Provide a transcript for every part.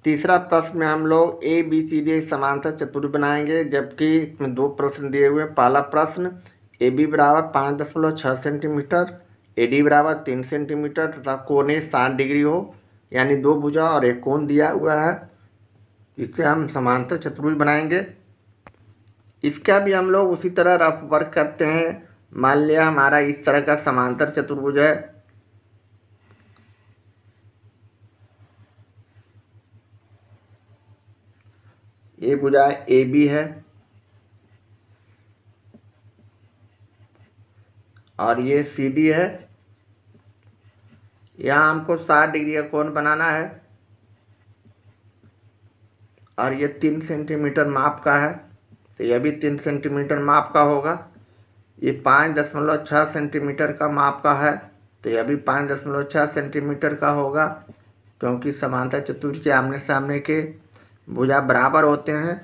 तीसरा प्रश्न में हम लोग ए बी सी डी एक समांतर चतुर्भुज बनाएंगे, जबकि इसमें 2 प्रश्न दिए हुए हैं। पहला प्रश्न ए बी बराबर 5.6 सेंटीमीटर, ए डी बराबर 3 सेंटीमीटर तथा कोण 60 डिग्री हो, यानी 2 भुजा और एक कोण दिया हुआ है। इससे हम समांतर चतुर्भुज बनाएंगे। इसका भी हम लोग उसी तरह रफ वर्क करते हैं। मान लिया हमारा इस तरह का समांतर चतुर्भुज है। ये भुजा ए बी है और ये सी डी है। यहाँ हमको 60 डिग्री का कोण बनाना है और ये 3 सेंटीमीटर माप का है, तो यह भी 3 सेंटीमीटर माप का होगा। ये 5.6 सेंटीमीटर का माप का है, तो यह भी 5.6 सेंटीमीटर का होगा, क्योंकि समांतर चतुर्भुज के आमने सामने के भुजा बराबर होते हैं।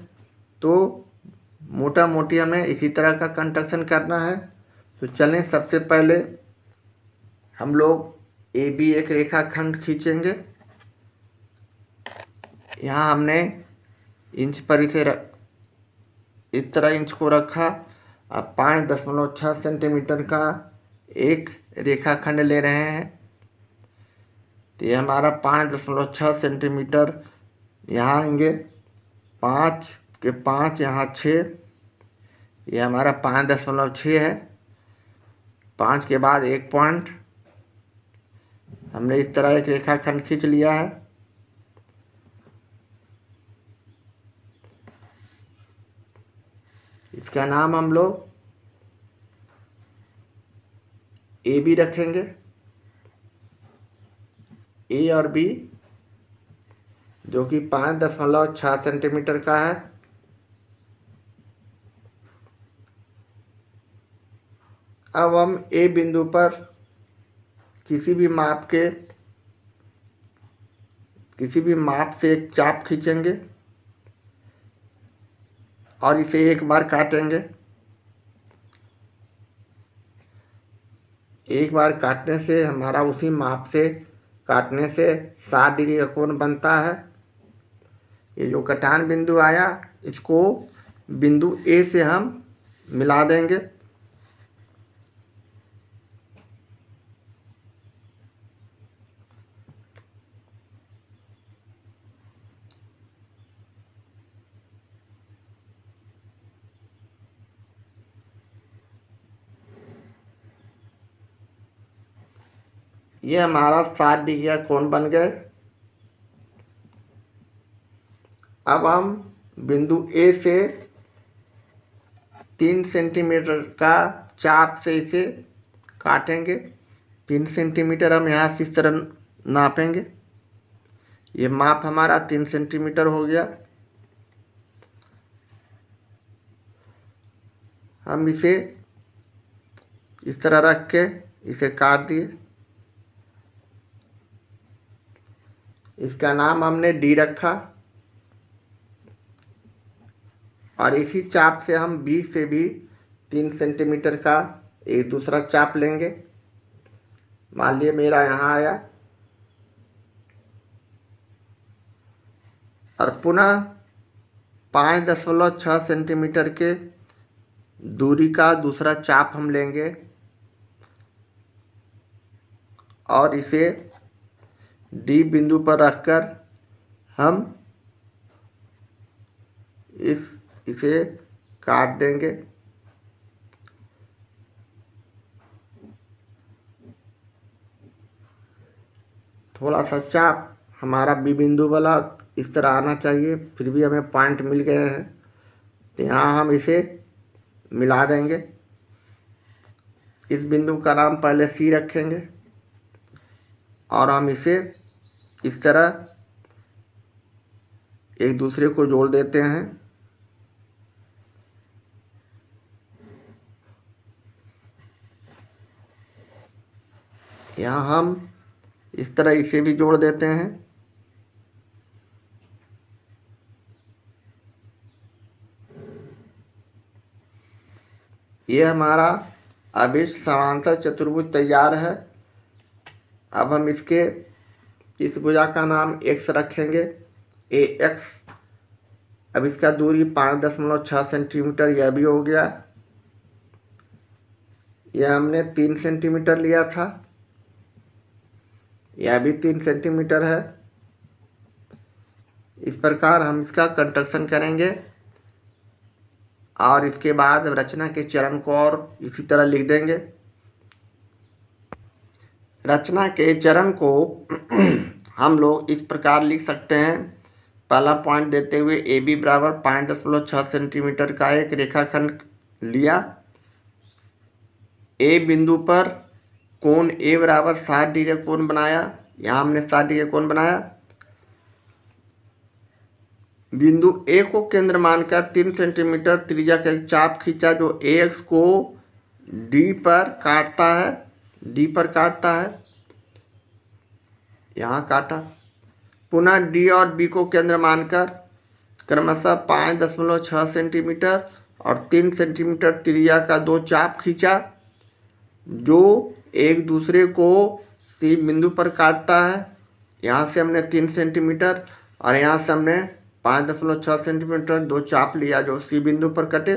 तो मोटा मोटी हमें इसी तरह का कंस्ट्रक्शन करना है। तो चलें, सबसे पहले हम लोग ए बी एक रेखाखंड खींचेंगे। यहाँ हमने इंच पर इसे इस तरह इंच को रखा। अब 5.6 सेंटीमीटर का एक रेखाखंड ले रहे हैं, तो ये हमारा 5.6 सेंटीमीटर यहाँ आएंगे। 5 के 5 यहाँ 6, ये हमारा 5.6 है। 5 के बाद एक पॉइंट, हमने इस तरह एक रेखाखंड खींच लिया है। इसका नाम हम लोग ए बी रखेंगे। ए और बी जो कि 5.6 सेंटीमीटर का है। अब हम ए बिंदु पर किसी भी माप से एक चाप खींचेंगे और इसे एक बार काटेंगे। एक बार काटने से हमारा उसी माप से काटने से 60 डिग्री का कोण बनता है। ये जो कटान बिंदु आया, इसको बिंदु ए से हम मिला देंगे। ये हमारा 60 डिग्री का कोण बन गए। अब हम बिंदु ए से 3 सेंटीमीटर का चाप से इसे काटेंगे। 3 सेंटीमीटर हम यहाँ से इस तरह नापेंगे। ये माप हमारा 3 सेंटीमीटर हो गया। हम इसे इस तरह रख के इसे काट दिए। इसका नाम हमने डी रखा और इसी चाप से हम बी से भी 3 सेंटीमीटर का एक दूसरा चाप लेंगे। मान लिया मेरा यहाँ आया और पुनः 5.6 सेंटीमीटर के दूरी का दूसरा चाप हम लेंगे और इसे डी बिंदु पर रखकर हम इसे काट देंगे। थोड़ा सा चाप हमारा बी बिंदु वाला इस तरह आना चाहिए, फिर भी हमें पॉइंट मिल गए हैं, तो यहाँ हम इसे मिला देंगे। इस बिंदु का नाम पहले सी रखेंगे और हम इसे इस तरह एक दूसरे को जोड़ देते हैं। यहाँ हम इस तरह इसे भी जोड़ देते हैं। ये हमारा अभिष्ट समांतर चतुर्भुज तैयार है। अब हम इसके इस भुजा का नाम x रखेंगे, AX। अब इसका दूरी 5.6 सेंटीमीटर यह भी हो गया। यह हमने 3 सेंटीमीटर लिया था, यह भी 3 सेंटीमीटर है। इस प्रकार हम इसका कंस्ट्रक्शन करेंगे और इसके बाद रचना के चरण को और इसी तरह लिख देंगे। रचना के चरण को हम लोग इस प्रकार लिख सकते हैं। पहला पॉइंट देते हुए AB बराबर 5.6 सेंटीमीटर का एक रेखाखंड लिया। ए बिंदु पर कोण A बराबर 60 डिग्री कोण बनाया। यहाँ हमने 60 डिग्री कोण बनाया। बिंदु A को केंद्र मानकर 3 सेंटीमीटर त्रिज्या का एक चाप खींचा जो AX को D पर काटता है। यहाँ काटा। पुनः D और B को केंद्र मानकर क्रमशः 5.6 सेंटीमीटर और 3 सेंटीमीटर त्रिज्या का दो चाप खींचा जो एक दूसरे को C बिंदु पर काटता है। यहाँ से हमने 3 सेंटीमीटर और यहाँ से हमने 5.6 सेंटीमीटर दो चाप लिया जो C बिंदु पर कटे।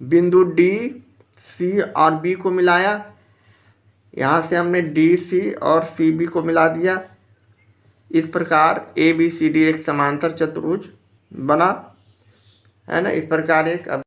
बिंदु D, C और B को मिलाया। यहाँ से हमने D, C और C, B को मिला दिया। इस प्रकार ABCD एक समांतर चतुर्भुज बना, है ना। इस प्रकार एक